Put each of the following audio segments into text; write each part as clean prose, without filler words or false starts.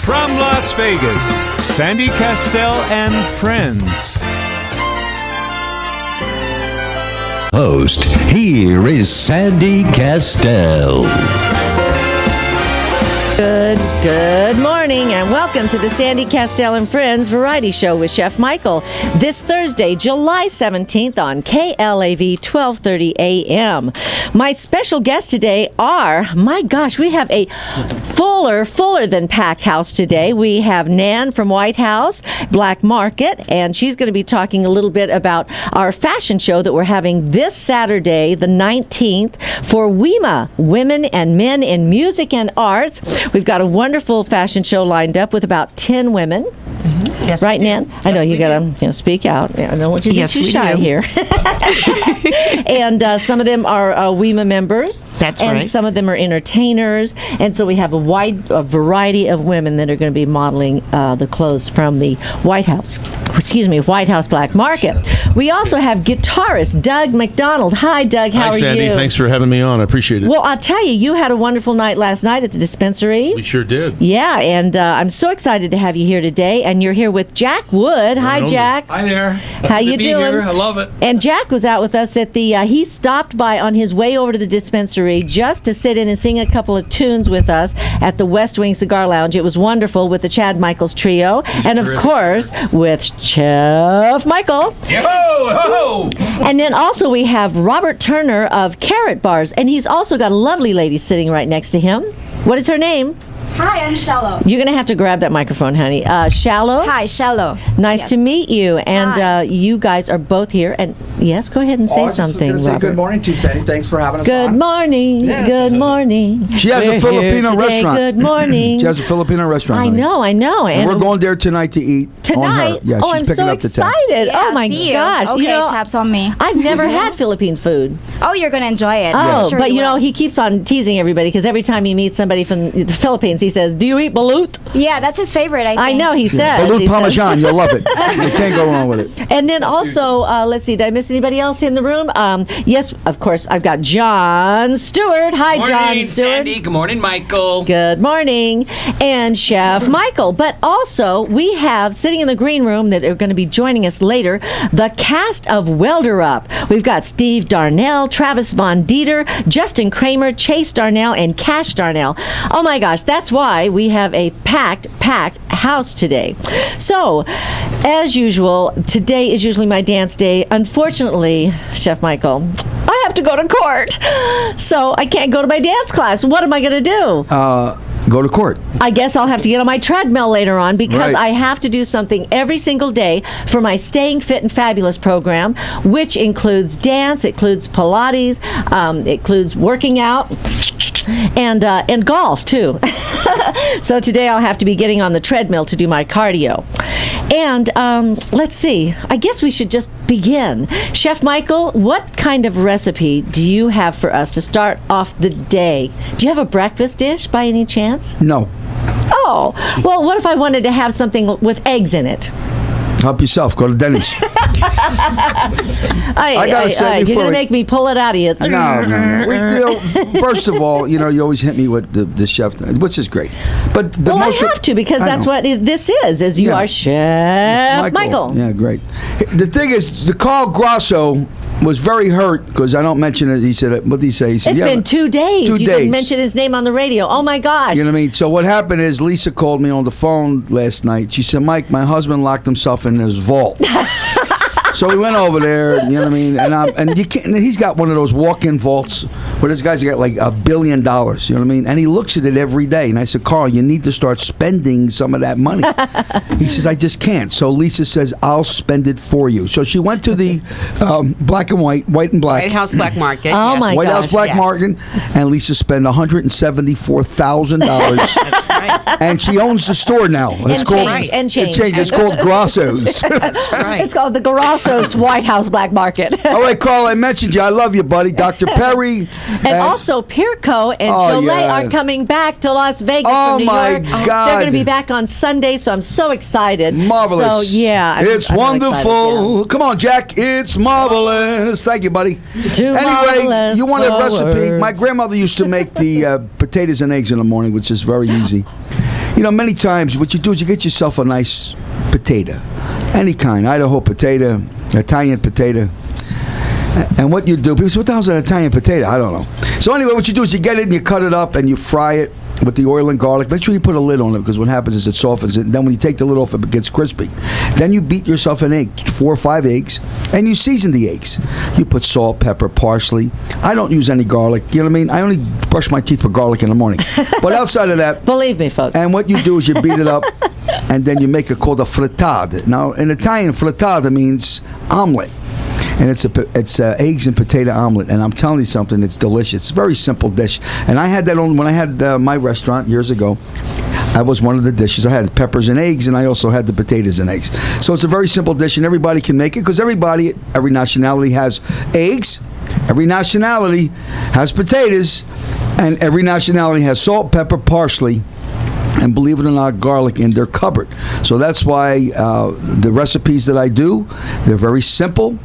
From Las Vegas, Sandy Kastel and friends. Host, here is Sandy Kastel. Good morning, and welcome to the Sandy Kastel and Friends Variety Show with Chef Michael. This Thursday, July 17th on KLAV 1230 AM. My special guests today are, my gosh, we have a fuller than packed house today. We have Nan from White House Black Market, and she's going to be talking a little bit about our fashion show that we're having this Saturday, the 19th, for WEMA, Women and Men in Music and Arts. We've got a wonderful fashion show lined up with about 10 women. Mm-hmm. Yes, right, Nan? I know you got to speak out. I don't want you to get too shy here. And some of them are WEMA members. That's right. And some of them are entertainers. And so we have a variety of women that are going to be modeling the clothes from the White House Black Market. We also have guitarist Doug McDonald. Hi, Doug. How are Sandy. you? Thanks for having me on. I appreciate it. Well, I'll tell you, you had a wonderful night last night at the dispensary. We sure did. Yeah, and I'm so excited to have you here today. And you're here with Jack Wood. Hi, Jack. Hi there. How you Good to be doing? here. I love it. And Jack was out with us at the. He stopped by on his way over to the dispensary just to sit in and sing a couple of tunes with us at the West Wing Cigar Lounge. It was wonderful with the Chad Michaels Trio, and of course with Chef Michael. Yo-ho! And then also we have Robert Turner of Carrot Bars, and he's also got a lovely lady sitting right next to him. What is her name? Hi, I'm Shallow. You're going to have to grab that microphone, honey. Shallow? Hi, Shallow. Nice Yes. to meet you. And you guys are both here. And yes, go ahead and say something, I was just Robert. say good morning to you, Sandy. Thanks for having us Good on. morning. Yes. Good morning. She has We're a Filipino here today. restaurant. Good morning. She has a Filipino restaurant. I honey. know. And we're going there tonight to eat. On her. Tonight? Yeah, oh, she's I'm picking so up the tab. excited. Yeah, oh, my see you. gosh. Okay, you know, taps on me. I've never had Philippine food. Oh, you're going to enjoy it. Oh, I'm sure but you know, will. he keeps on teasing everybody because every time he meets somebody from the Philippines, he says, "Do you eat balut?" Yeah, that's his favorite, I think. I know, he says. Balut he says. Parmesan, you'll love it. You can't go wrong with it. And then also, let's see, did I miss anybody else in the room? Yes, of course, I've got John Stewart. Hi, Morning, John Stewart. Sandy. Good morning, Michael. Good morning. And Chef Michael. But also, we have, sitting in the green room that are going to be joining us later, the cast of Welder Up. We've got Steve Darnell, Travis Von Dieter, Justin Kramer, Chase Darnell, and Cash Darnell. Oh my gosh, that's why we have a packed house today. So, as usual, today is usually my dance day. Unfortunately, Chef Michael, I have to go to court. So I can't go to my dance class. What am I going to do? Go to court. I guess I'll have to get on my treadmill later on because Right. I have to do something every single day for my Staying Fit and Fabulous program, which includes dance, it includes Pilates, it includes working out, and golf too. So today I'll have to be getting on the treadmill to do my cardio. And let's see, I guess we should just begin. Chef Michael, what kind of recipe do you have for us to start off the day? Do you have a breakfast dish by any chance? No. Oh, well, what if I wanted to have something with eggs in it? Help yourself. Go to Denny's. I gotta say you're before going to make me pull it out of you. No. First of all, you always hit me with the chef, which is great. But the Well, I most have to because that's what this is you Yeah. are Chef Michael. Yeah, great. The thing is, the Carl Grosso was very hurt because I don't mention it. He said, what did he say? He said, It's yeah, been 2 days. 2 You days. didn't mention his name on the radio. Oh, my gosh. You know what I mean? So what happened is Lisa called me on the phone last night. She said, Mike, my husband locked himself in his vault. So we went over there, you know what I mean? And you can't, and he's got one of those walk-in vaults where this guy's got like $1 billion, you know what I mean? And he looks at it every day. And I said, Carl, you need to start spending some of that money. He says, I just can't. So Lisa says, I'll spend it for you. So she went to the white and black. White House Black Market. Oh, yes. my White gosh, House Black yes. Market, and Lisa spent $174,000. That's right. And she owns the store now. It's change. It's called Grosso's. That's right. It's called the Grosso's White House Black Market. All right, Carl, I mentioned you. I love you, buddy. Dr. Perry. And also, Pirco and Oh, Cholet yeah. are coming back to Las Vegas Oh, from New my York. God. They're going to be back on Sunday, so I'm so excited. Marvelous. So, yeah. It's I'm really wonderful. excited, Come on, Jack. It's marvelous. Thank you, buddy. Too Anyway, marvelous you want a for recipe? words. My grandmother used to make the potatoes and eggs in the morning, which is very easy. Many times what you do is you get yourself a nice potato, any kind, Idaho potato, Italian potato. And what you do, people say, what the hell's an Italian potato? I don't know. So anyway, what you do is you get it and you cut it up and you fry it with the oil and garlic. Make sure you put a lid on it, because what happens is it softens it. And then when you take the lid off, it gets crispy. Then you beat yourself an egg, 4 or 5 eggs, and you season the eggs. You put salt, pepper, parsley. I don't use any garlic. You know what I mean? I only brush my teeth with garlic in the morning. But outside of that, Believe me, folks. and what you do is you beat it up, and then you make it called a frittata. Now, in Italian, frittata means omelet. And it's eggs and potato omelet, and I'm telling you something, it's delicious. It's a very simple dish, and I had that when I had my restaurant years ago. That was one of the dishes. I had peppers and eggs, and I also had the potatoes and eggs. So it's a very simple dish, and everybody can make it, because every nationality has eggs, every nationality has potatoes, and every nationality has salt, pepper, parsley, and believe it or not, garlic in their cupboard. So that's why the recipes that I do, they're very simple,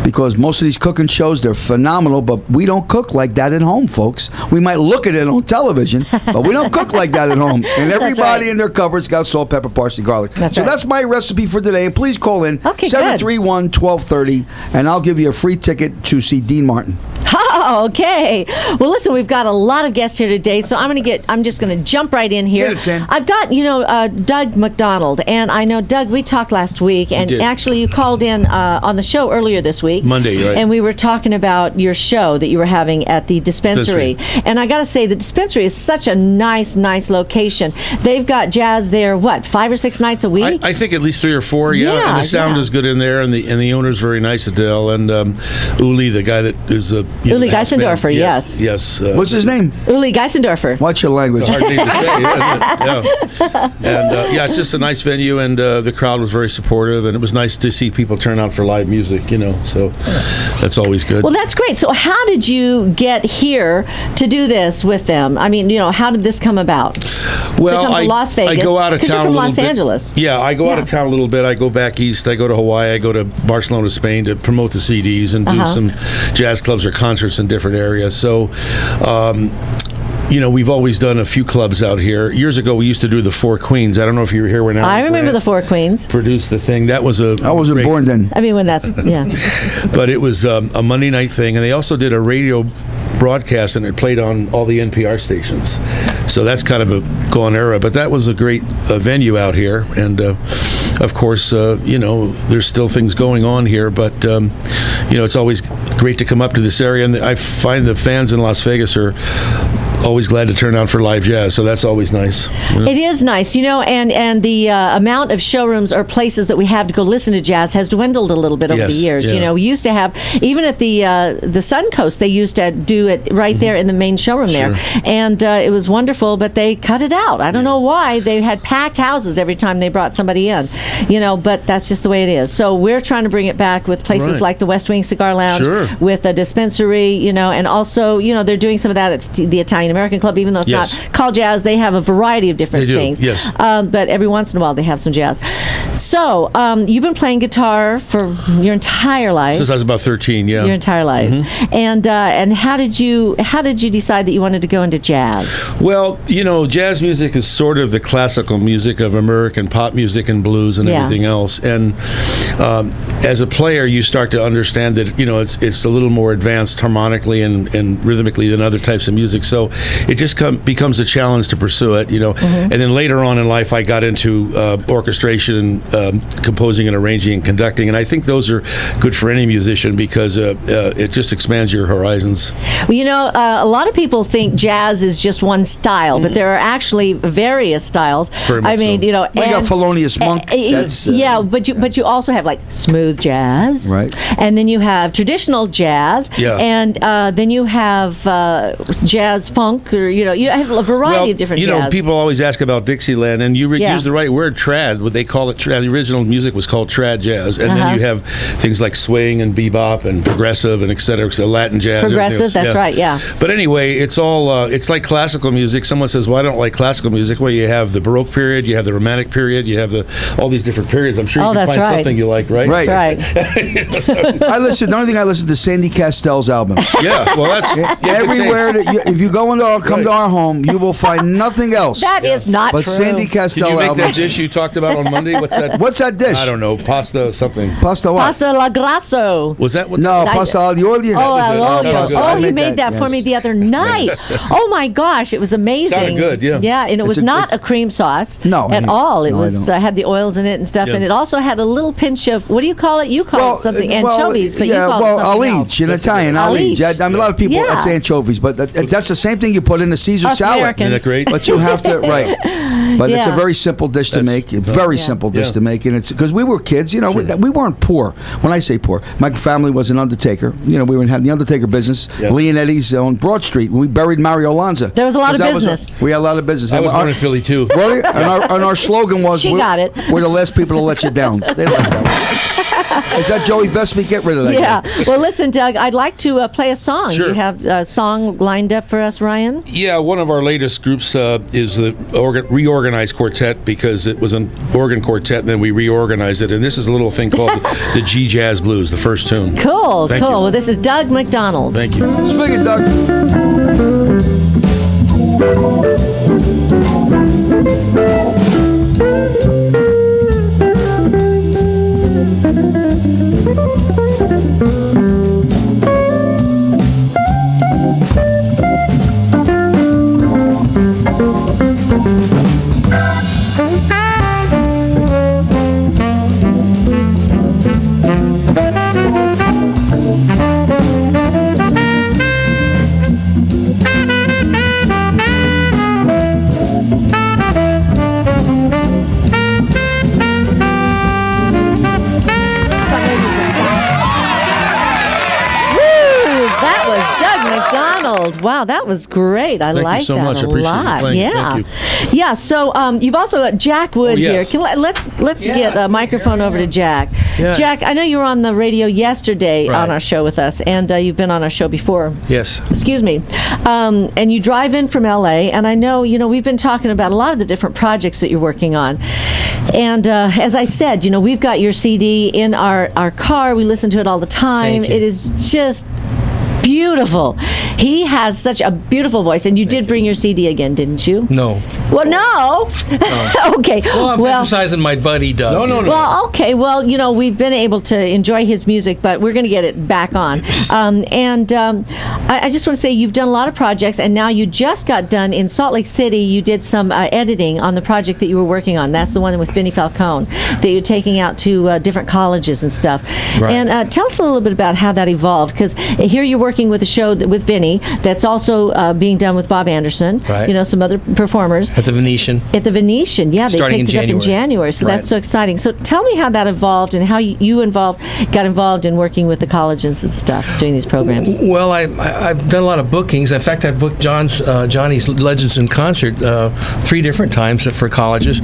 because most of these cooking shows, they're phenomenal, but we don't cook like that at home, folks. We might look at it on television, but we don't cook like that at home. And everybody in their cupboard's got salt, pepper, parsley, garlic. That's my recipe for today. And please call in 731-1230, and I'll give you a free ticket to see Dean Martin. Oh, okay. Well, listen, we've got a lot of guests here today, so I'm just going to jump right in here. Get it, Sam. I've got, Doug McDonald, and I know, Doug, we talked last week, and actually you called in on the show earlier this week. Monday, right. And we were talking about your show that you were having at the dispensary. And I got to say, the dispensary is such a nice location. They've got jazz there, 5 or 6 nights a week? I think at least 3 or 4, yeah. And the sound is good in there, and the owner's very nice, Adele, and Uli, the guy that is Uli Geisendorfer, yes. Yes. What's his name? Uli Geisendorfer. Watch your language. It's a hard name to say, isn't it? Yeah. And it's just a nice venue, and the crowd was very supportive, and it was nice to see people turn out for live music, so that's always good. Well, that's great. So how did you get here to do this with them? I mean, how did this come about? Well, to come to Las Vegas. I go out of town you're from a little Los bit. Angeles. Yeah, I go out of town a little bit. I go back east. I go to Hawaii. I go to Barcelona, Spain to promote the CDs and do some jazz clubs or concerts in different areas. So, we've always done a few clubs out here. Years ago, we used to do the Four Queens. I don't know if you were here when I remember the Four Queens. Produced the thing. That was I wasn't born then. I mean, when that's, yeah. But it was a Monday night thing, and they also did a radio broadcast, and it played on all the NPR stations. So that's kind of a gone era, but that was a great venue out here. And, of course, there's still things going on here, but, it's always great to come up to this area. And I find the fans in Las Vegas are always glad to turn out for live jazz, so that's always nice. It is nice, and the amount of showrooms or places that we have to go listen to jazz has dwindled a little bit over the years. Yeah. We used to have, even at the Suncoast, they used to do it right there in the main showroom there, and it was wonderful, but they cut it out. I don't know why. They had packed houses every time they brought somebody in, but that's just the way it is. So we're trying to bring it back with places like the West Wing Cigar Lounge, with a dispensary, and also, they're doing some of that at the Italian American Club, even though it's not called jazz. They have a variety of different things. Yes. But every once in a while they have some jazz. So you've been playing guitar for your entire life. Since I was about 13, yeah. Your entire life. And how did you decide that you wanted to go into jazz? Well, jazz music is sort of the classical music of American pop music and blues and everything else. And as a player, you start to understand that it's a little more advanced harmonically and rhythmically than other types of music. So it just becomes a challenge to pursue it, And then later on in life, I got into orchestration and composing and arranging and conducting. And I think those are good for any musician because it just expands your horizons. Well, a lot of people think jazz is just one style, but there are actually various styles. Very much so. We got Thelonious Monk. But you also have like smooth jazz, right? And then you have traditional jazz, and then you have jazz funk, or you have a variety of different jazz. People always ask about Dixieland, and you use the right word, trad. What they call it, trad. The original music was called trad jazz, and then you have things like swing and bebop and progressive and et cetera, Latin jazz. Progressive, that's right, yeah. But anyway, it's all it's like classical music. Someone says, "Well, I don't like classical music." Well, you have the Baroque period, you have the Romantic period, you have all these different periods. I'm sure you can find something you like, right? Right. The only thing I listen to Sandy Kastel's albums. Yeah, well, that's everywhere. If you go come to our home, you will find nothing else. That is not but true. Sandy Did Kastel you make that albums. dish you talked about on Monday? What's that? What's that dish? I don't know. Pasta something. Pasta what? Pasta la grasso. Was that what? No, pasta al olio. Oh, al olio. sounds good. Oh, I he made that for yes. me the other night. Oh my gosh, it was amazing. Sounded good, yeah. Yeah, and it was not a it's- cream sauce. No, at all. It no, I was don't. had the oils in it and stuff, Yeah. and it also had a little pinch of what do you call it? You call it something anchovies, but yeah, you call well, it something alige else. in Italian. Alige. Alige. I mean, a lot of people Yeah. say anchovies, but that's the same thing you put in a Caesar Us salad. Americans. Isn't that great? But you have to right. But it's a Yeah. very simple dish to make. A very simple dish Yeah. to make, and it's because we were kids. You know, we weren't poor. When I say poor, my family was an undertaker. You know, we had the undertaker business. Yeah. Leonetti's on Broad Street. We buried Mario Lanza. There was a lot of That business. we had a lot of business. I was And born in Philly too. Really? And our slogan was, She got it. We're the last people to let you down. They like that one. Is that Joey Vespi? Get rid of that Yeah. guy. Well, listen, Doug, I'd like to play a song. Sure. You have a song lined up for us, Ryan? Yeah, one of our latest groups is the reorganized quartet because it was an organ quartet and then we reorganized it. And this is a little thing called the G Jazz Blues, the first tune. Cool, Thank cool. you. Well, this is Doug McDonald. Thank you. Speak it, Doug. That was Doug McDonald. Wow, that was great. I Thank you like so that much. I a appreciate you lot. playing. Yeah, Thank yeah. So you've also got Jack Wood yes. here. Let's get a microphone over to Jack. Yeah. Jack, I know you were on the radio yesterday Right. on our show with us, and you've been on our show before. Yes. Excuse me. And you drive in from LA, and I know, we've been talking about a lot of the different projects that you're working on. And as I said, we've got your CD in our car. We listen to it all the time. Thank you. It is just beautiful. He has such a beautiful voice, and you did bring your CD again, didn't you? No. Well, no. Okay. Well, I'm emphasizing my buddy Doug. No. Well, okay. Well, we've been able to enjoy his music, but we're going to get it back on. I just want to say you've done a lot of projects, and now you just got done in Salt Lake City. You did some editing on the project that you were working on. That's the one with Vinnie Falcone that you're taking out to different colleges and stuff. Right. And tell us a little bit about how that evolved, because here you're working with a show with Vinnie that's also being done with Bob Anderson. Right. Some other performers. At the Venetian. At the Venetian, yeah, they Starting picked in it up in January, so Right. that's so exciting. So tell me how that evolved and how you got involved in working with the colleges and stuff, doing these programs. Well, I've done a lot of bookings. In fact, I've booked Johnny's Legends in Concert 3 different times for colleges.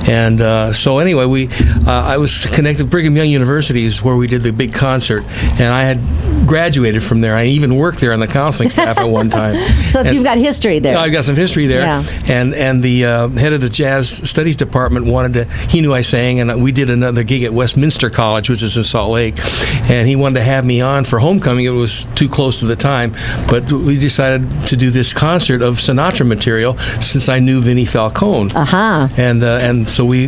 And so anyway, I was connected. Brigham Young University is where we did the big concert, and I had graduated from there. I even worked there on the counseling staff at one time. So And- you've got history there. I got some history there, Yeah. and the head of the jazz studies department wanted to. He knew I sang, and we did another gig at Westminster College, which is in Salt Lake, and he wanted to have me on for homecoming. It was too close to the time, but we decided to do this concert of Sinatra material since I knew Vinnie Falcone, and so we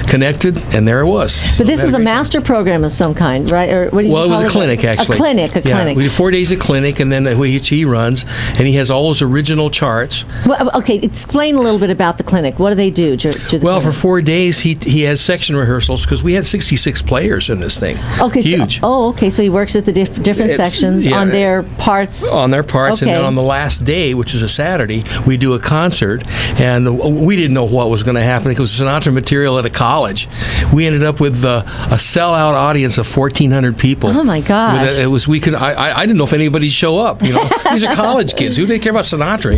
connected, and there it was. But this is a master program of some kind, right? Or what do you Well, it call was a clinic, actually. A clinic. Yeah, clinic. we did 4 days at clinic, and then which he runs, and he has all those original charts. Well, okay, explain a little bit about the clinic. What do they do through the Well, for clinic? 4 days, he has section rehearsals because we had 66 players in this thing. Okay, Huge. So he works at the different It's- sections yeah, on their parts. On their parts, and then Okay. on the last day, which is a Saturday, we do a concert, and we didn't know what was going to happen because it was Sinatra material at a college. We ended up with a sellout audience of 1,400 people. Oh, my gosh. It was I didn't know if anybody'd show up. These are college kids. Who do they care about Sinatra?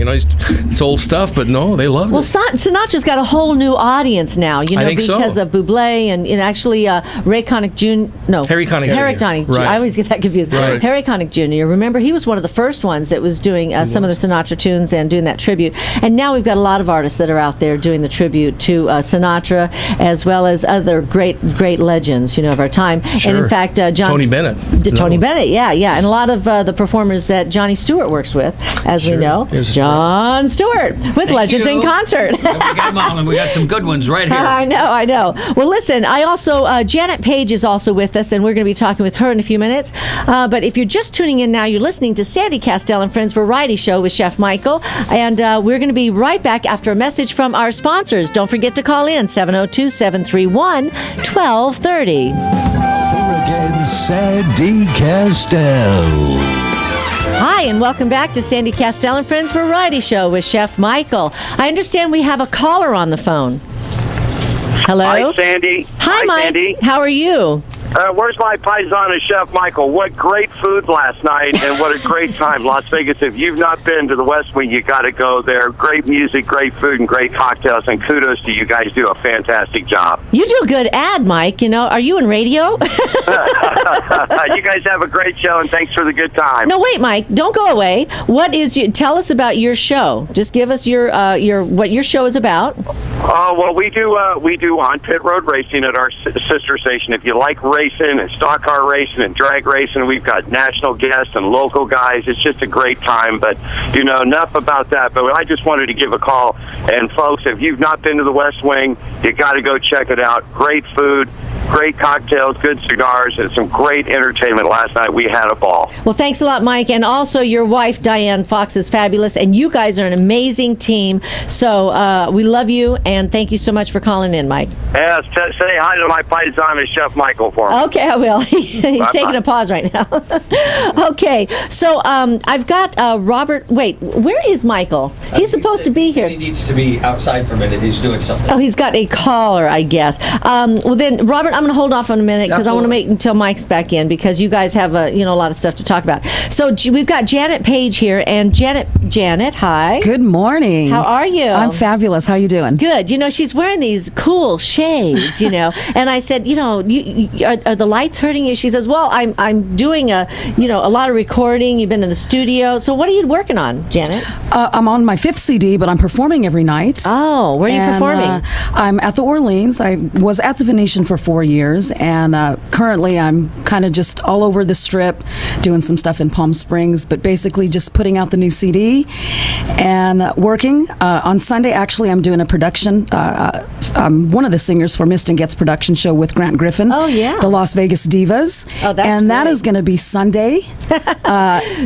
It's old stuff, but no, they loved Well, it. Sinatra's got a whole new audience now, I think so. because of Bublé and actually Ray Connick Jr. No, Harry Connick Jr. Harry Connick Jr. Right. I always get that confused. Right. Harry Connick Jr. Remember, he was one of the first ones that was doing some of the Sinatra tunes and doing that tribute. And now we've got a lot of artists that are out there doing the tribute to Sinatra, as well as other great legends, of our time. Sure. And in fact, John Tony Bennett. Tony Bennett, yeah, and a lot of the the performers that Johnny Stewart works with, as we know. Yes, John Stewart with Legends in Concert. And we got them all, and we got some good ones right here. I know. Well, listen, I also, Janet Page is also with us, and we're going to be talking with her in a few minutes. But if you're just tuning in now, you're listening to Sandy Kastel and Friends Variety Show with Chef Michael. And we're going to be right back after a message from our sponsors. Don't forget to call in 702-731-1230. Again, Sandy Kastel. Hi, and welcome back to Sandy Kastel and Friends Variety Show with Chef Michael. I understand we have a caller on the phone. Hello? Hi, Sandy. Hi, Mike. Sandy. How are you? Where's my paisana, Chef Michael? What great food last night, and what a great time. Las Vegas, if you've not been to the West Wing, you got to go there. Great music, great food, and great cocktails, and kudos to you guys. Do a fantastic job. You do a good ad, Mike. You know, are you in radio? You guys have a great show, and thanks for the good time. No, wait, Mike. Don't go away. Tell us about your show. Just give us your what your show is about. Well, we do on pit road racing at our sister station. If you like racing and stock car racing and drag racing, we've got national guests and local guys. It's just a great time. But enough about that. But I just wanted to give a call. And folks, if you've not been to the West Wing, you got to go check it out. Great food, great cocktails, good cigars, and some great entertainment last night. We had a ball. Well, thanks a lot, Mike. And also your wife, Diane Fox, is fabulous. And you guys are an amazing team. So we love you, and thank you so much for calling in, Mike. Yes, say hi to my paisana, Chef Michael, for me. Okay, I will. He's taking a pause right now. Okay, so I've got Robert. Wait, where is Michael? He's supposed to be here. He needs to be outside for a minute. He's doing something. Oh, he's got a caller, I guess. Well, then, Robert, I'm going to hold off on a minute because I want to wait until Mike's back in because you guys have a lot of stuff to talk about. So we've got Janet Page here, and Janet, hi. Good morning. How are you? I'm fabulous. How you doing? Good. She's wearing these cool shades, and I said, are the lights hurting you? She says, well, I'm doing a lot of recording. You've been in the studio. So what are you working on, Janet? I'm on my 5th CD, but I'm performing every night. Oh, where are you performing? I'm at the Orleans. I was at the Venetian for 4 years, and currently I'm kind of just all over the Strip, doing some stuff in Palm Springs, but basically just putting out the new CD and working. On Sunday, actually, I'm doing a production. I'm one of the singers for Mist and Getz production show with Grant Griffin. Oh, yeah. The Las Vegas Divas. Oh, that's and that great. is going to be Sunday.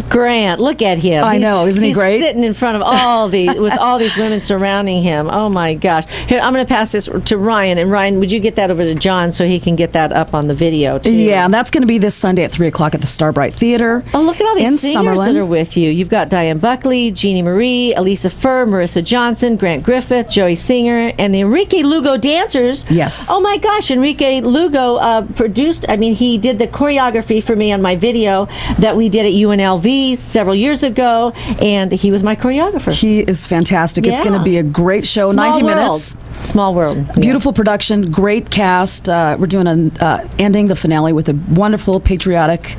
Grant, look at him. I know, isn't he great? He's sitting in front of all these women surrounding him. Oh my gosh! Here, I'm going to pass this to Ryan. And Ryan, would you get that over to John so he can get that up on the video too? Yeah, and that's going to be this Sunday at 3:00 at the Starbright Theater. Oh, look at all these in singers Summerlin. that are with you. You've got Diane Buckley, Jeannie Marie, Elisa Furr, Marissa Johnson, Grant Griffith, Joey Singer, and the Enrique Lugo dancers. Yes. Oh my gosh, Enrique Lugo produced. He did the choreography for me on my video that we did at UNLV several years ago, and he was my choreographer. He is fantastic. It's Yeah. going to be a great show. Small 90 world. minutes. Small world. Beautiful production, great cast. We're doing ending the finale with a wonderful patriotic.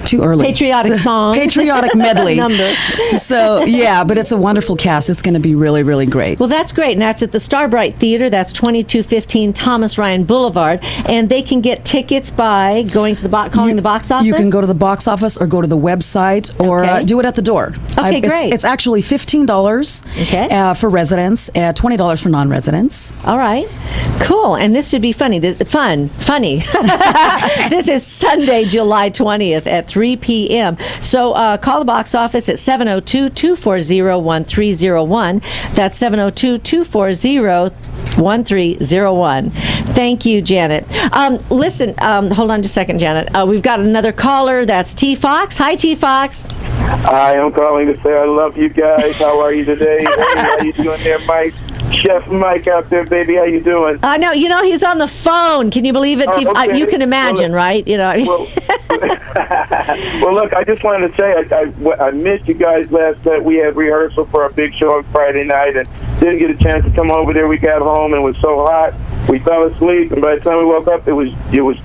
Too early. Patriotic song. Patriotic medley. Number. So, yeah, but it's a wonderful cast. It's going to be really, really great. Well, that's great. And that's at the Starbright Theater. That's 2215 Thomas Ryan Boulevard. And they can get tickets by going to calling the box office? You can go to the box office or go to the website or Okay. do it at the door. Okay, great. It's actually $15 for residents, $20 for non-residents. All right. Cool. And this should be funny. Funny. This is Sunday, July 20th at 3 p.m. So call the box office at 702-240-1301. That's 702-240-1301. Thank you, Janet. Listen, hold on just a second, Janet. We've got another caller. That's T. Fox. Hi, T. Fox. Hi, I'm calling to say I love you guys. How are you today? Hey, how you doing there, Mike? Chef Mike out there, baby. How you doing? No, he's on the phone. Can you believe it, T? Okay. You can imagine, right? Well, look, I just wanted to say I missed you guys last night. We had rehearsal for our big show on Friday night and didn't get a chance to come over there. We got home and it was so hot. We fell asleep, and by the time we woke up, it was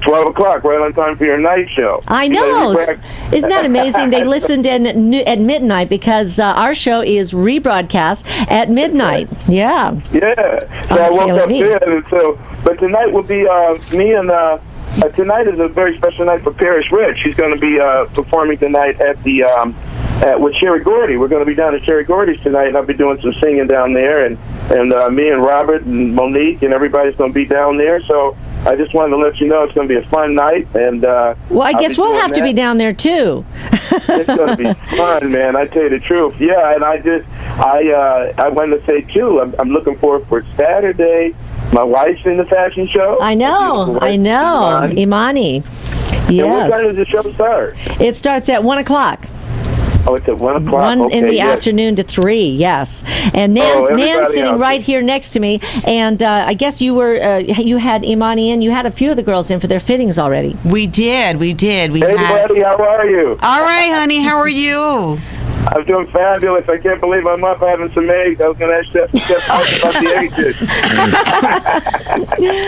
12 o'clock, right on time for your night show. I know. Isn't that amazing? They listened in at midnight because our show is rebroadcast at midnight. Yeah. Yeah. So I woke up there, but tonight will be me and tonight is a very special night for Paris Rich. She's going to be performing tonight at the with Sherry Gordy. We're going to be down at Sherry Gordy's tonight, and I'll be doing some singing down there. And me and Robert and Monique and everybody's going to be down there. So I just wanted to let you know it's going to be a fun night. And well, I guess we'll have to be down there too. It's going to be fun, man. I tell you the truth. Yeah, and I wanted to say too. I'm looking forward for Saturday. My wife's in the fashion show. I know. Imani. And Yes. what time does the show start? It starts at 1:00. Oh, it's at 1 o'clock. 1 in Okay, the yes. afternoon to 3. Yes, and Nan's everybody sitting else right is- here next to me. And I guess you had Imani in. You had a few of the girls in for their fittings already. We did. We Hey, had. buddy, how are you? All right, honey. How are you? I'm doing fabulous. I can't believe I'm up having some eggs. I was going to ask Chef Mike about the egg dish.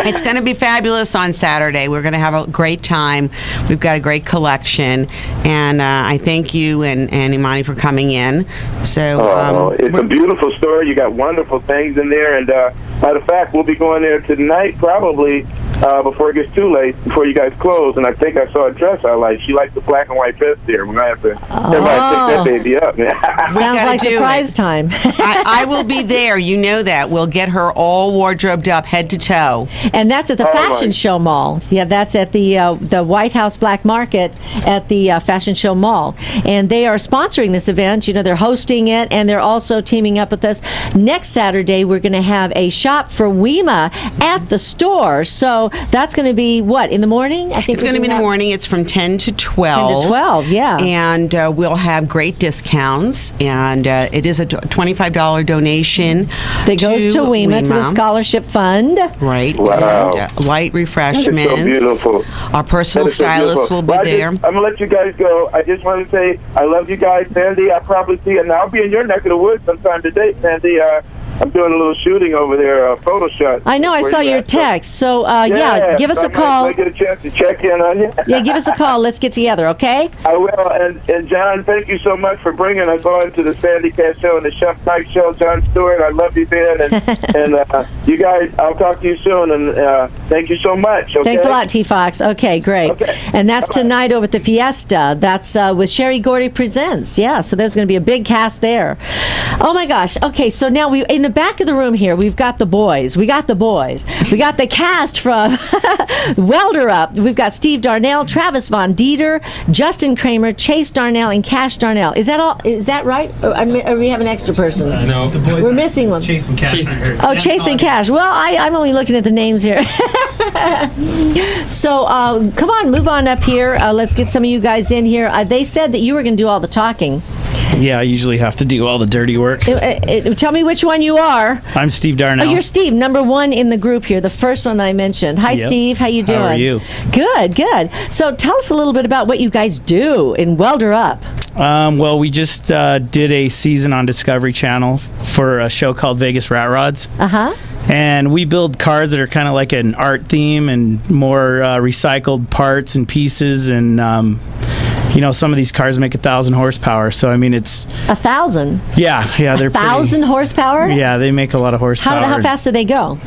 It's going to be fabulous on Saturday. We're going to have a great time. We've got a great collection, and I thank you and Imani for coming in. So It's a beautiful store. You got wonderful things in there. And matter of fact, we'll be going there tonight probably before it gets too late, before you guys close. And I think I saw a dress I like. She likes the black and white dress there. We're going to have to everybody pick that baby up. Sounds gotta like do surprise it. time. I will be there. You know that. We'll get her all wardrobed up, head to toe. And that's at the Fashion right. Show Mall. Yeah, that's at the White House Black Market at the Fashion Show Mall. And they are sponsoring this event. You know, they're hosting it, and they're also teaming up with us. Next Saturday, we're going to have a shop for Wema at the store. So that's going to be, what, in the morning? I think It's going to be in the morning. It's from 10 to 12. 10 to 12, yeah. And we'll have great discounts. And it is a $25 donation that goes to Wema, to the scholarship fund. Right. Wow. And, light It's refreshments. so beautiful. Our personal That is so stylist beautiful. will be Well, there. I'm going to let you guys go. I just want to say I love you guys. Sandy, I'll probably see you. And I'll be in your neck of the woods sometime today, Sandy. I'm doing a little shooting over there, photo shot. I know, I Where saw you your at? So- text. So, yeah, give us so a call. I get a chance to check in on you. Yeah, give us a call. Let's get together, okay? I will. And John, thank you so much for bringing us on to the Sandy Kastel and the Chef Mike Show. John Stewart, I love you, man. And you guys, I'll talk to you soon. And thank you so much. Okay? Thanks a lot, T-Fox. Okay, great. Okay. And that's Bye-bye. tonight over at the Fiesta. That's with Sherry Gordy Presents. Yeah, so there's going to be a big cast there. Oh, my gosh. Okay, so now in the back of the room here, we've got the boys. We got the cast from Welder Up. We've got Steve Darnell, Travis Von Dieter, Justin Kramer, Chase Darnell, and Cash Darnell. Is that all? Is that right? Or we have an extra person? No, the boys We're missing one. Chase and Cash. Oh, Chase and Cash. Well, I'm only looking at the names here. So, come on, move on up here. Let's get some of you guys in here. They said that you were going to do all the talking. Yeah, I usually have to do all the dirty work. Tell me which one you are. I'm Steve Darnell. Oh, you're Steve, number one in the group here, the first one that I mentioned. Hi, Yep. Steve. How you doing? How are you? Good, good. So tell us a little bit about what you guys do in Welder Up. Well, we just did a season on Discovery Channel for a show called Vegas Rat Rods. Uh-huh. And we build cars that are kind of like an art theme and more recycled parts and pieces. And, some of these cars make 1,000 horsepower. So, I mean, it's... 1,000? Yeah, they're 1,000 horsepower? Yeah, they make a lot of horsepower. How fast do they go?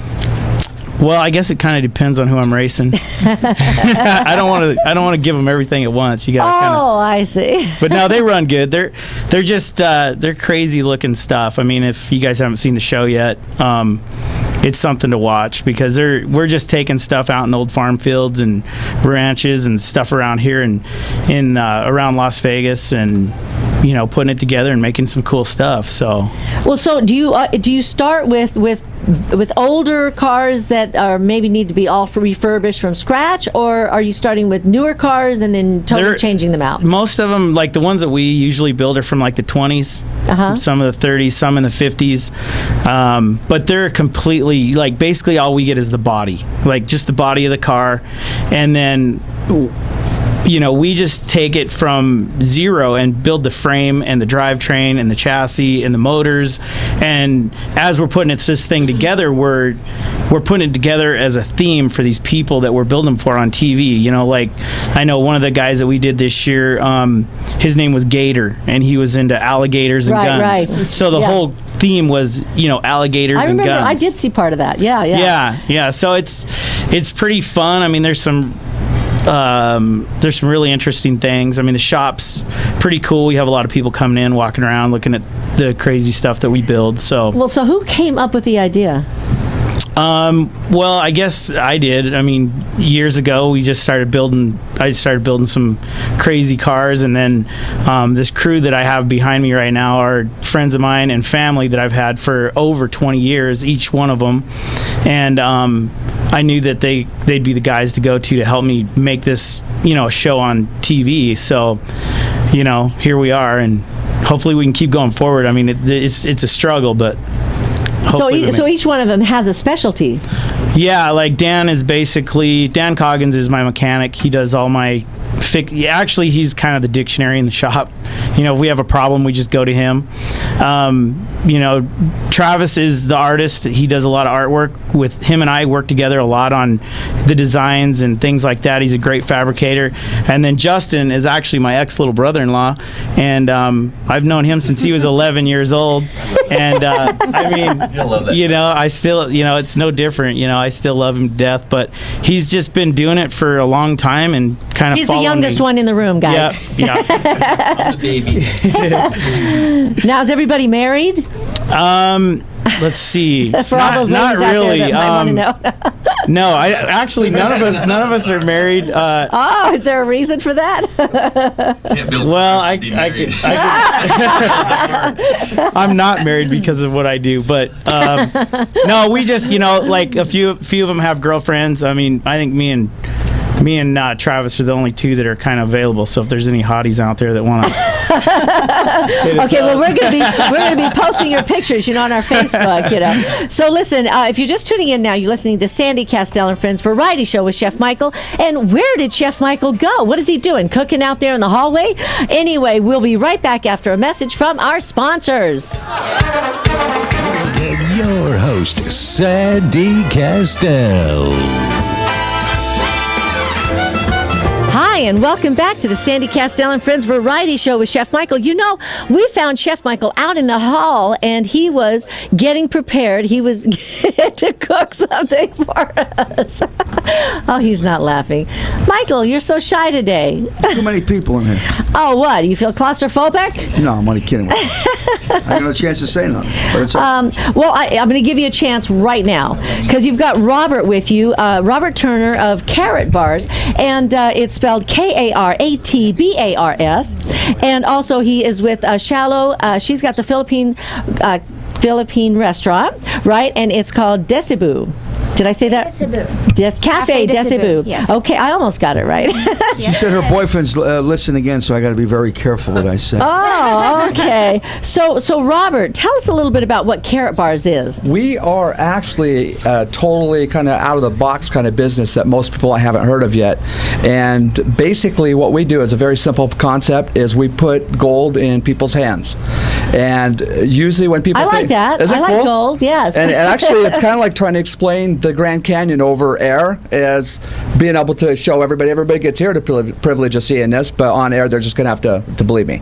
Well, I guess it kind of depends on who I'm racing. I don't want to give them everything at once. You got to kind of. Oh, I see. But no, they run good. They're just they're crazy looking stuff. I mean, if you guys haven't seen the show yet, it's something to watch because we're just taking stuff out in old farm fields and ranches and stuff around here and in around Las Vegas and putting it together and making some cool stuff. So do you start with older cars that are maybe need to be all refurbished from scratch, or are you starting with newer cars and then totally changing them out? Most of them, like the ones that we usually build, are from like the 20s, some of the 30s, some in the 50s, but they're completely, like, basically all we get is the body, like just the body of the car, and then we just take it from zero and build the frame and the drivetrain and the chassis and the motors. And as we're putting this thing together, we're putting it together as a theme for these people that we're building for on TV. Like I know one of the guys that we did this year, his name was Gator, and he was into alligators and guns. Right. So the whole theme was, alligators and guns. I did see part of that. Yeah. So it's pretty fun. I mean, there's some There's some really interesting things. I mean, the shop's pretty cool. We have a lot of people coming in, walking around, looking at the crazy stuff that we build. So who came up with the idea? Well, I guess I did. I mean, years ago, I started building some crazy cars, and then this crew that I have behind me right now are friends of mine and family that I've had for over 20 years, each one of them. And I knew that they'd be the guys to go to help me make this, a show on TV. So, here we are, and hopefully we can keep going forward. I mean, it's a struggle, but. So each one of them has a specialty. Yeah, like Dan Coggins is my mechanic. He does all my actually, he's kind of the dictionary in the shop. If we have a problem, we just go to him. Travis is the artist. He does a lot of artwork. With him and I work together a lot on the designs and things like that. He's a great fabricator. And then Justin is actually my ex-little brother-in-law, and I've known him since he was 11 years old. And I mean, I still, it's no different. I still love him to death. But he's just been doing it for a long time and kind of. He's the youngest one in the room, guys. Yeah. I'm the baby. Now, is everybody married? Let's see. For all those ladies out there that might want to know. No, none of us are married. Is there a reason for that? Well, I'm not married because of what I do, but no, we just like a few of them have girlfriends. I mean, I think me and Travis are the only two that are kind of available. So if there's any hotties out there that want to, okay, well we're gonna be posting your pictures, on our Facebook, So listen, if you're just tuning in now, you're listening to Sandy Kastel and Friends Variety Show with Chef Michael. And where did Chef Michael go? What is he doing? Cooking out there in the hallway? Anyway, we'll be right back after a message from our sponsors. Your host, Sandy Kastel. Hi, and welcome back to the Sandy Kastel and Friends Variety Show with Chef Michael. We found Chef Michael out in the hall, and he was getting prepared. He was to cook something for us. Oh, he's not laughing. Michael, you're so shy today. Too many people in here. Oh, what? You feel claustrophobic? No, I'm only kidding. I got no chance to say nothing. But it's well, I'm going to give you a chance right now, because you've got Robert with you, Robert Turner of Carrot Bars, and it's spelled Karatbars, and also he is with Shallow. She's got the Philippine restaurant, right? And it's called Desibu. Did I say that? Desibu. Cafe Desibu. Yes. Okay, I almost got it right. She said her boyfriend's listening again, so I got to be very careful what I say. Oh, okay. So Robert, tell us a little bit about what Carrot Bars is. We are actually totally kind of out of the box kind of business that most people haven't heard of yet. And basically what we do is a very simple concept is we put gold in people's hands. And usually when people I like that. Is it I like cool? gold, yes. And actually it's kind of like trying to explain the Grand Canyon over air as being able to show everybody gets here to privilege of seeing this, but on air they're just going to have to believe me.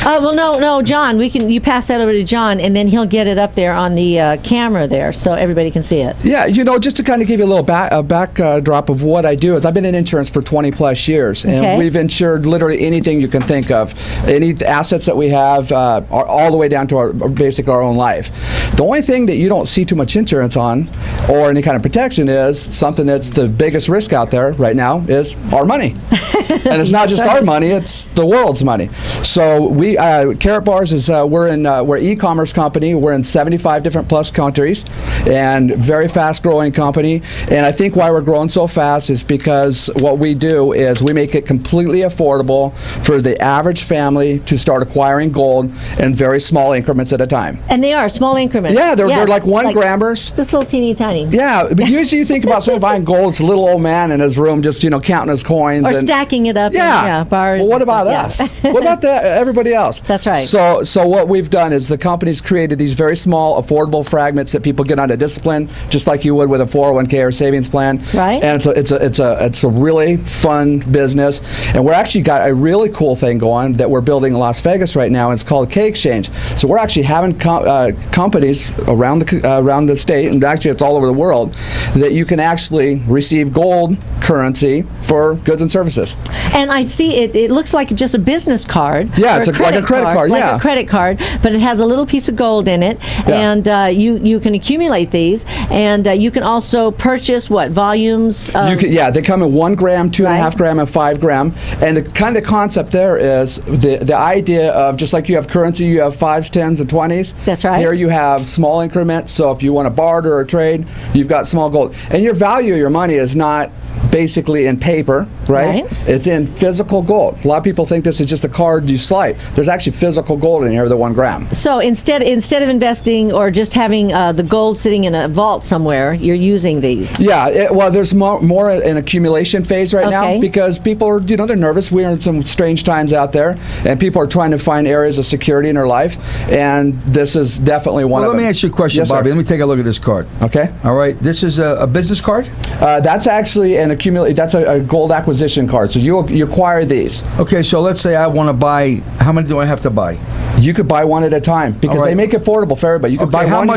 Oh, well, no, John, you pass that over to John, and then he'll get it up there on the camera there so everybody can see it. Yeah, just to kind of give you a little backdrop of what I do is I've been in insurance for 20 plus years, and we've insured literally anything you can think of. Any assets that we have are all the way down to basically our own life. The only thing that you don't see too much insurance on or any kind of protection is something that's the biggest risk out there right now is our money. And it's not just our money, it's the world's money. So we Carrot Bars is we're an e-commerce company. We're in 75 different plus countries and very fast growing company. And I think why we're growing so fast is because what we do is we make it completely affordable for the average family to start acquiring gold in very small increments at a time. And they are small increments. Yeah, they're like 1 grammers. This little teeny tiny. Yeah, but usually you think about someone buying gold, it's a little old man in his room just, counting his coins. Or stacking it up in bars. Well, what about us? What about everybody else? That's right. So what we've done is the company's created these very small, affordable fragments that people get on a discipline, just like you would with a 401k or savings plan. Right. And it's a really fun business. And we're actually got a really cool thing going that we're building in Las Vegas right now, and it's called K-Exchange. So we're actually having companies around the state, and actually it's all over the world, that you can actually receive gold currency for goods and services. And I see it looks like just a business card. Yeah, or it's like a credit card, like yeah. a credit card, but it has a little piece of gold in it, and you can accumulate these, and you can also purchase volumes. They come in 1 gram, 2.5 gram, and 5 gram. And the kind of concept there is the idea of just like you have currency, you have 5s, 10s, and 20s. That's right. Here you have small increments. So if you want to barter or trade, you've got small gold. And your value of your money is not basically in paper, right? It's in physical gold. A lot of people think this is just a card you swipe. There's actually physical gold in here, the 1 gram. So instead of investing or just having the gold sitting in a vault somewhere, you're using these. Yeah, there's more an accumulation phase right now because people are, they're nervous. We're in some strange times out there, and people are trying to find areas of security in their life, and this is definitely one of them. Let me ask you a question, yes, Bobby. Sir. Let me take a look at this card. Okay. All right. This is a business card? That's actually that's a gold acquisition card. So you acquire these. Okay, so let's say I want to buy. How many do I have to buy? You could buy one at a time because they make it affordable for everybody. You could buy one.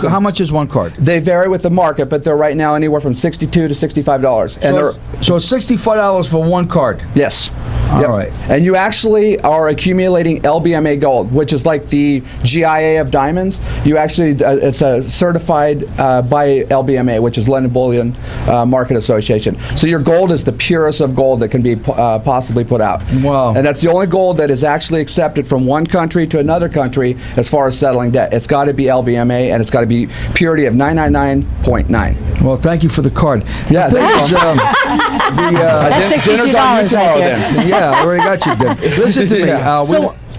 How much is one card? They vary with the market, but they're right now anywhere from $62 to $65. So $65 for one card. Yes. All right. And you actually are accumulating LBMA gold, which is like the GIA of diamonds. You actually, it's certified by LBMA, which is London Bullion Market Association. So your gold is the purest of gold that can be possibly put out. Wow. And that's the only gold that is actually accepted from one country to another country as far as settling debt. It's got to be LBMA, and it's got to be purity of 999.9. Well, thank you for the card. Yeah, that's $62 right there. Yeah, I already got you then. Listen to me.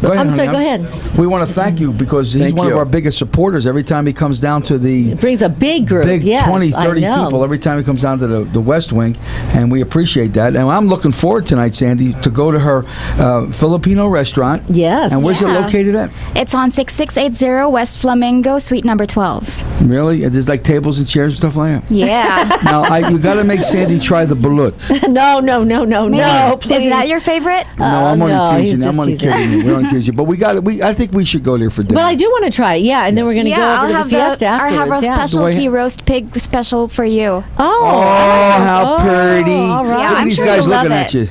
Go ahead. We want to thank you because he's one of our biggest supporters. Every time he comes down to the... It brings a big group. 20, 30 people every time he comes down to the West Wing, and we appreciate that. And I'm looking forward tonight, Sandy, to go to her Filipino restaurant. Yes. And where's it located at? It's on 6680 West Flamingo, Suite number 12. Really? There's like tables and chairs and stuff like that? Yeah. Now, you got to make Sandy try the balut. No, please. Is that your favorite? No, I'm only teasing. I'm only kidding you. We're only teasing you. But I think we should go there for dinner. Well, I do want to try it, and then we're going to go over to the fiesta afterwards. I have a specialty roast pig special for you. Oh, how pretty. All right. Look at these guys looking at you.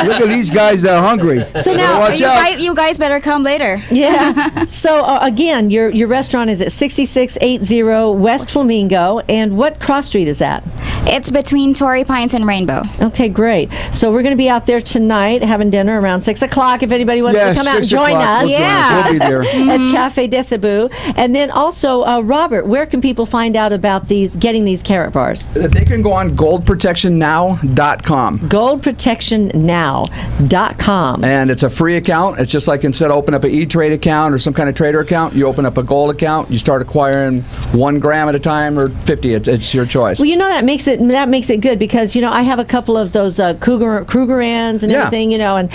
Look at these guys, they're hungry. So now, watch out. you guys better come later. Yeah. So, again, your restaurant is at 6680 West Flamingo, and what cross street is that? It's between Torrey Pines and Rainbow. Okay, great. So we're going to be out there tonight having dinner around 6 o'clock if anybody wants to come out and join us. We'll be there. At Cafe de Cebu. And then also, Robert, where can people find out about getting these carrot bars? They can go on goldprotectionnow.com. Goldprotectionnow.com. And it's a free account. It's just like instead of open up an E-Trade account or some kind of trader account, you open up a gold account. You start acquiring 1 gram at a time or 50. It's your choice. Well, that makes it good because I have a couple of those Krugerrands and everything, and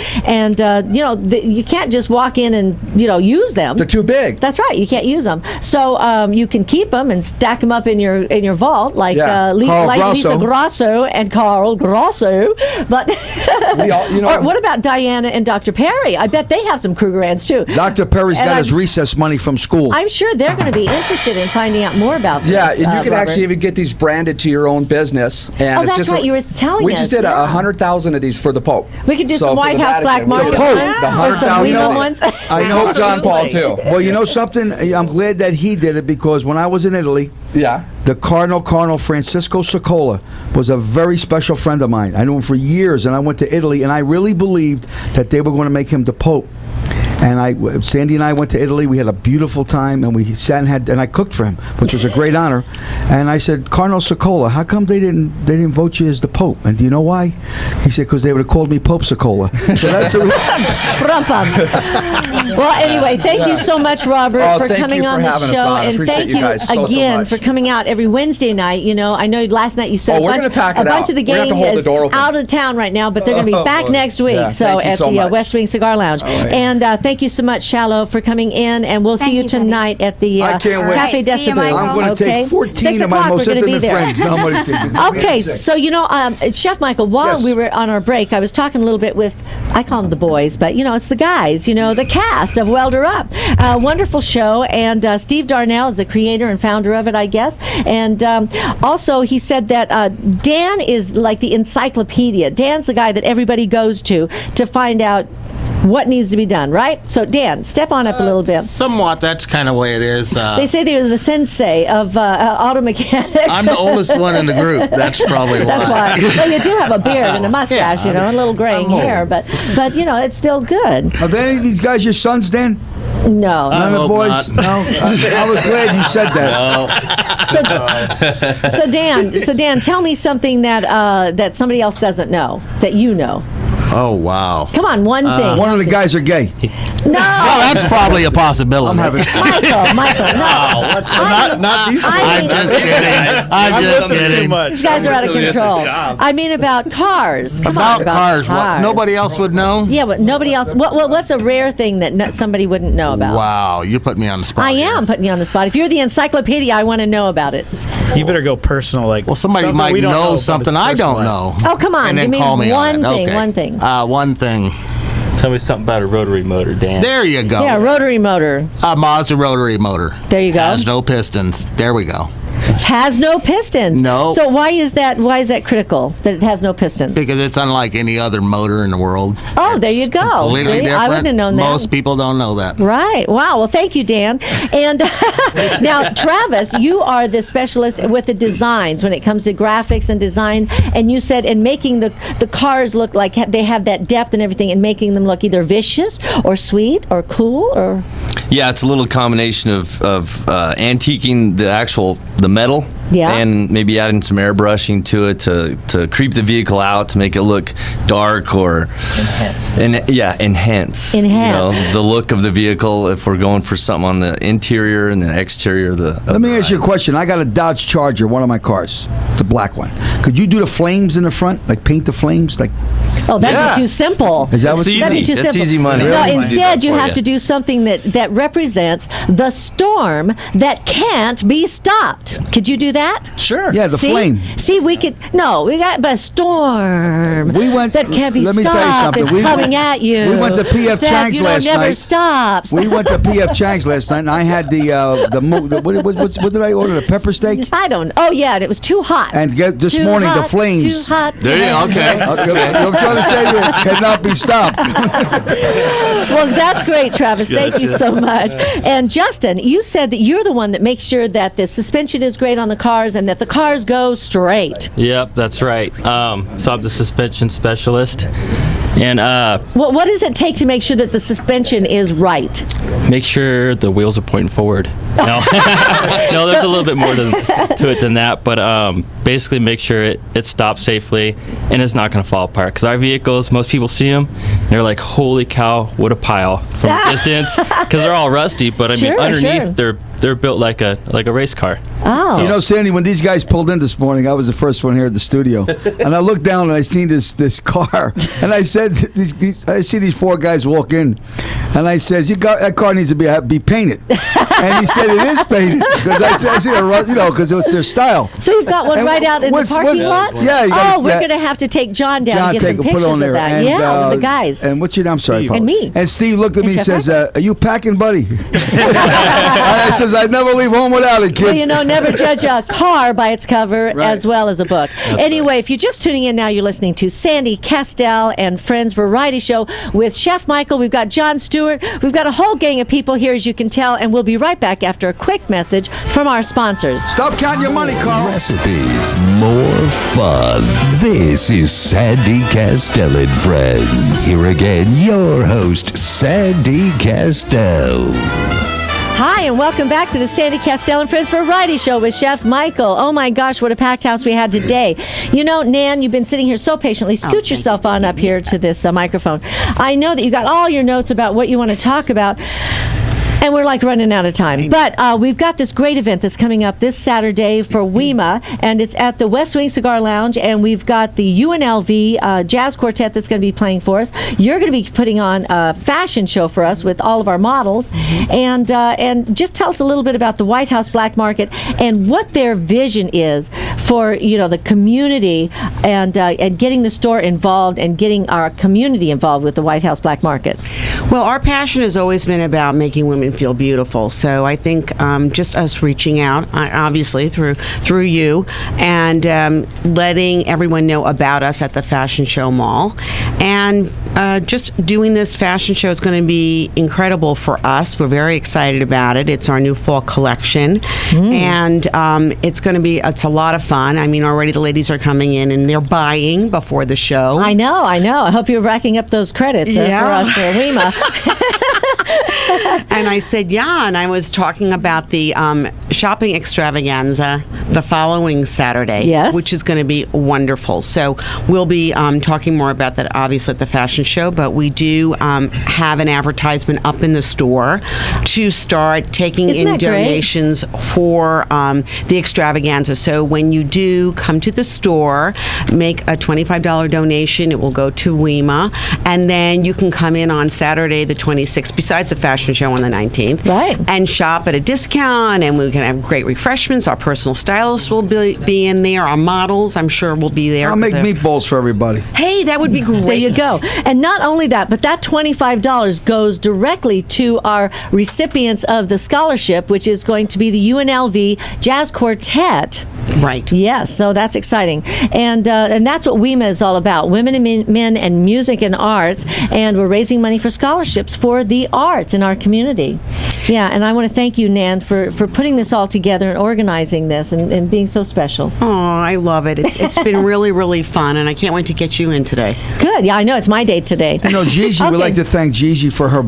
you can't just walk in and use them. They're too big. That's right. You can't use them. So you can keep them and stack them up in your vault like Lisa Grasso and Carl Grasso. But or what about Diana and Dr. Perry? I bet they have some Krugerrands too. Dr. Perry's got his recess money from school. I'm sure they're going to be interested in finding out more about this. Yeah, and you can Robert. actually even get these branded to your own business. And that's right. You were telling us. We just did 100,000 of these for the Pope. We could do some White House black market ones. The 100,000 ones. I know John Paul too. Well, you know something? I'm glad that he did it because when I was in Italy, the Cardinal Francisco Scola was a very special friend of mine. I knew him for years, and I went to Italy, and I really believed that they were going to make him the Pope. And Sandy and I went to Italy. We had a beautiful time, and we sat and I cooked for him, which was a great honor. And I said, Cardinal Scola, how come they didn't vote you as the Pope? And do you know why? He said, because they would have called me Pope Scola. So that's the Well, anyway, thank you so much, Robert, for coming on the show, and thank you again for coming out every Wednesday night. I know last night you said a bunch of the gang is out of town right now, but they're going to be back next week. So at the West Wing Cigar Lounge, and thank you so much, Shallow, for coming in, and we'll see you tonight at the I can't wait. Cafe Right, see you, Decibel. Michael. I'm going to take 14 of my most intimate friends. No, I'm going to take them. Okay, so Chef Michael, while we were on our break, I was talking a little bit with, I call them the boys, but it's the guys, the cast of Welder Up. Wonderful show, and Steve Darnell is the creator and founder of it, I guess. And also, he said that Dan is like the encyclopedia. Dan's the guy that everybody goes to find out what needs to be done, right? So, Dan, step on up a little bit. Somewhat, that's kind of the way it is. They say they're the sensei of auto mechanics. I'm the oldest one in the group. That's probably why. That's why. Well, you do have a beard and a mustache, a little graying hair, but it's still good. Are there any of these guys your sons, Dan? No. None of the boys? Not. No? I was glad you said that. So Dan, tell me something that somebody else doesn't know, that you know. Oh, wow. Come on, one thing. One of the guys are gay. No. Well, that's probably a possibility. I'm having Michael, no. Not these. I'm just kidding. I'm just kidding. These guys are out of control. I mean about cars. Come about on, cars. What, nobody else would know? Yeah, but nobody else. What's a rare thing that somebody wouldn't know about? Wow, you put me on the spot. I am putting you on the spot. If you're the encyclopedia, I want to know about it. You better go personal. Well, somebody might know something I don't know. Oh, come on. And then Give me call me one on it. thing. Okay. One thing. One thing. Tell me something about a rotary motor, Dan. There you go. Yeah, rotary motor. A Mazda rotary motor. There you go. Has no pistons. There we go. Has no pistons. No. So why is that critical that it has no pistons? Because it's unlike any other motor in the world. Oh, there you go. Completely different. I wouldn't have known that. Most people don't know that. Right. Wow. Well, thank you, Dan. And now, Travis, you are the specialist with the designs when it comes to graphics and design. And you said in making the cars look like they have that depth and everything, and making them look either vicious or sweet or cool or. Yeah, it's a little combination of antiquing the metal, and maybe adding some airbrushing to it to creep the vehicle out, to make it look dark or enhance. The look of the vehicle. If we're going for something on the interior and the exterior of the. Let me ask you a question. I got a Dodge Charger, one of my cars. It's a black one. Could you do the flames in the front, like paint the flames, like? Oh, that'd be too simple. Is that what easy? That'd be too That's simple. easy money. No, Really? instead you have to do something that represents the storm that can't be stopped. Could you do that? Sure. Yeah, the flame. See, we got a storm. We went. That can't be let me stopped. tell you something. It's coming at you. We went to P.F. that, Chang's last never night. stops. We went to P.F. Chang's last night, and I had what did I order? The pepper steak. I don't. Oh yeah, and it was too hot. And this Too morning hot, the flames. Too hot. There you go. Okay. I'm trying to say to you, it cannot be stopped. Well, that's great, Travis. Thank you so much. And Justin, you said that you're the one that makes sure that the suspension is great on the cars and that the cars go straight. Yep, that's right. So I'm the suspension specialist. And what does it take to make sure that the suspension is right? make sure the wheels are pointing forward. No, no, there's a little bit more to it than that, but basically make sure it stops safely and it's not going to fall apart. Because our vehicles, most people see them, and they're like, holy cow, what a pile from a distance, because they're all rusty, but I mean, underneath, they're built like a race car. Oh. You know, Sandy, when these guys pulled in this morning, I was the first one here at the studio, and I looked down and I seen this car, and I said, I see these four guys walk in, and I said, that car needs to be painted, and he said it is painted because I see it, you know, because it was their style. So you've got one right out in the parking lot? Yeah. We're going to have to take John down and get some pictures of that. And, with the guys. And what's your name? I'm sorry, Steve. And me. And Steve looked at me and says, are you packing, buddy? I says, I never leave home without it, kid. Well, you know, never judge a car by its cover as well as a book. Anyway, if you're just tuning in now, you're listening to Sandy Kastel and Friends Variety Show with Chef Michael. We've got John Stewart. We've got a whole gang of people here, as you can tell, and we'll be right back after a quick message from our sponsors. Stop counting your money, Carl. Recipes, more fun. This is Sandy Kastel and Friends. Here again, your host, Sandy Kastel. Hi, and welcome back to the Sandy Kastel and Friends Variety Show with Chef Michael. Oh my gosh, what a packed house we had today. You know, Nan, you've been sitting here so patiently. Scoot yourself on up here to this microphone. I know that you got all your notes about what you want to talk about. And we're like running out of time. But we've got this great event that's coming up this Saturday for WEMA, and it's at the West Wing Cigar Lounge, and we've got the UNLV Jazz Quartet that's going to be playing for us. You're going to be putting on a fashion show for us with all of our models. And just tell us a little bit about the White House Black Market and what their vision is for, the community and getting the store involved and getting our community involved with the White House Black Market. Well, our passion has always been about making women feel beautiful. So I think just us reaching out, obviously through you, and letting everyone know about us at the Fashion Show Mall, and just doing this fashion show is going to be incredible for us. We're very excited about it. It's our new fall collection, and it's a lot of fun. I mean, already the ladies are coming in and they're buying before the show. I know. I hope you're racking up those credits for us for WEMA. And I said, and I was talking about the shopping extravaganza the following Saturday, which is going to be wonderful. So we'll be talking more about that, obviously, at the fashion show, but we do have an advertisement up in the store to start taking donations for the extravaganza. So when you do come to the store, make a $25 donation. It will go to WEMA, and then you can come in on Saturday the 26th, besides the fashion show on the 19th, and shop at a discount, and we can have great refreshments. Our personal stylists will be in there. Our models, I'm sure, will be there. I'll make meatballs for everybody. Hey, that would be great. There you go. And not only that, but that $25 goes directly to our recipients of the scholarship, which is going to be the UNLV Jazz Quartet. Right. Yes, so that's exciting. And that's what WEMA is all about, women and men and music and arts. And we're raising money for scholarships for the arts in our community. Yeah, and I want to thank you, Nan, for putting this all together and organizing this and being so special. Oh, I love it. It's been really, really fun, and I can't wait to get you in today. Good. Yeah, I know. It's my day today. Gigi, we'd like to thank Gigi for her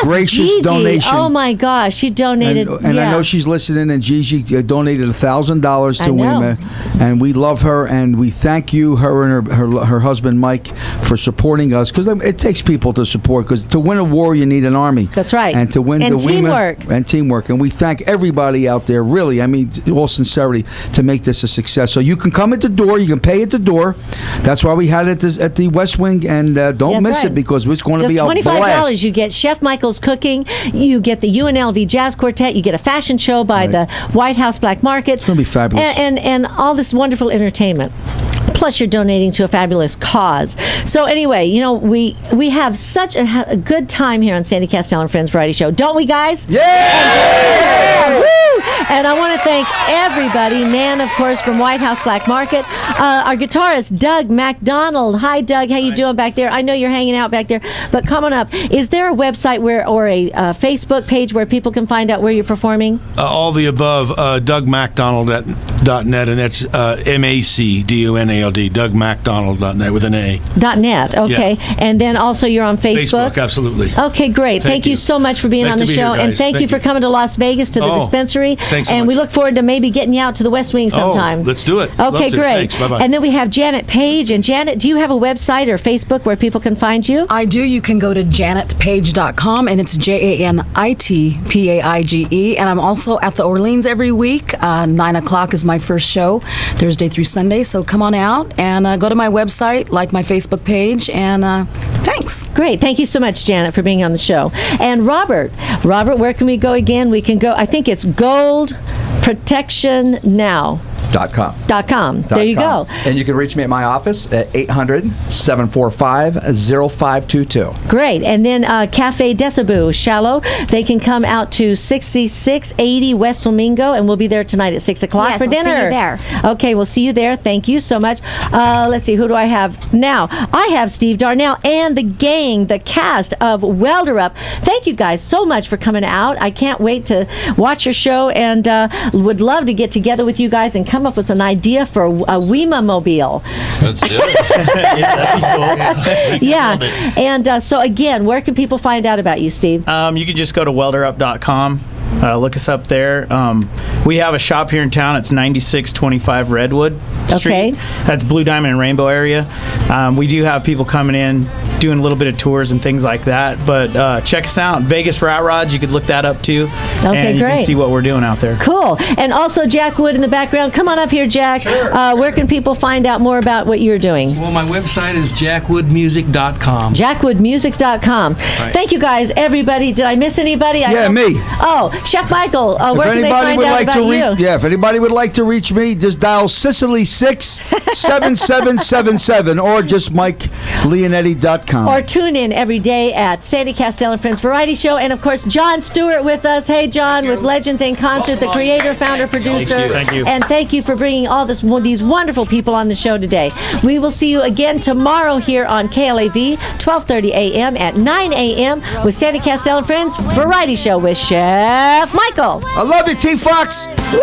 gracious Gigi. donation. Oh, my gosh. She donated. And I know she's listening, and Gigi donated $1,000 to WEMA, and we love her, and we thank you, her and her husband, Mike, for supporting us, because it takes people to support, because to win a war, you need an army. That's right. And to win the teamwork. WEMA, and teamwork. And we thank everybody out there, really, I mean, all sincerity, to make this a success. So you can come at the door, you can pay at the door. That's why we had it at the West Wing, and don't miss it, because it's going to be a blast. Just $25, you get Chef Michael's cooking, you get the UNLV Jazz Quartet, you get a fashion show by the White House Black Market. It's going to be fabulous. And all this wonderful entertainment. Plus, you're donating to a fabulous cause. So anyway, we have such a good time here on Sandy Kastel and Friends Variety Show, don't we, guys? Yeah! Woo! And I want to thank everybody. Nan, of course, from White House Black Market. Our guitarist, Doug MacDonald. Hi, Doug. How you doing back there? I know you're hanging out back there, but come on up. Is there a website or a Facebook page where people can find out where you're performing? All the above. DougMacDonald.net, and that's MacDonald, DougMacDonald.net with an A. .net, okay. Yeah. And then also you're on Facebook? Facebook, absolutely. Okay, great. Thank you so much for being on the show. Here, and thank you for coming to Las Vegas to the dispensary. Thanks so and much. We look forward to maybe getting you out to the West Wing sometime. Let's do it. Okay, great. Thanks. Bye-bye. And then we have Janet Page. And Janet, do you have a website or Facebook where people can find you? I do. You can go to janetpage.com, and it's JANITPAIGE. And I'm also at the Orleans every week. 9 o'clock is my first show, Thursday through Sunday. So come on out and go to my website, like my Facebook page, and thanks. Great. Thank you so much, Janet, for being on the show. And Robert, where can we go again? We can go, I think it's goldprotectionnow.com. There you go. And you can reach me at my office at 800-745-0522. Great. And then Cafe Desabu, Shallow, they can come out to 6680 West Flamingo, and we'll be there tonight at 6 o'clock for dinner. I'll see you there. Okay, we'll see you there. Thank you so much. Let's see, who do I have now? I have Steve Darnell and the gang, the cast of Welder Up. Thank you guys so much for coming out. I can't wait to watch your show, and would love to get together with you guys and come up with an idea for a WEMA mobile. Let's do it. Yeah, that'd be cool. Yeah. And so again, where can people find out about you, Steve? You can just go to welderup.com. Look us up there. We have a shop here in town. It's 9625 Redwood Street. Okay. That's Blue Diamond and Rainbow area. We do have people coming in, doing a little bit of tours and things like that. But check us out. Vegas Rat Rods, you could look that up too. Okay, and you great. can see what we're doing out there. Cool. And also Jack Wood in the background. Come on up here, Jack. Sure. Where can people find out more about what you're doing? Well, my website is jackwoodmusic.com. jackwoodmusic.com. Right. Thank you guys, everybody. Did I miss anybody? Yeah, me. Oh, Chef Michael, where can they find out about you? Yeah, if anybody would like to reach me, just dial Sicily 67777 or just MikeLeonetti.com. Or tune in every day at Sandy Kastel and Friends Variety Show. And, of course, John Stewart with us. Hey, John, with Legends in Concert, the creator, founder, producer. Thank you. And thank you for bringing all these wonderful people on the show today. We will see you again tomorrow here on KLAV, 12:30 a.m. at 9 a.m. with Sandy Kastel and Friends Variety Show with Chef Michael. I love you, T-Fox. Woo!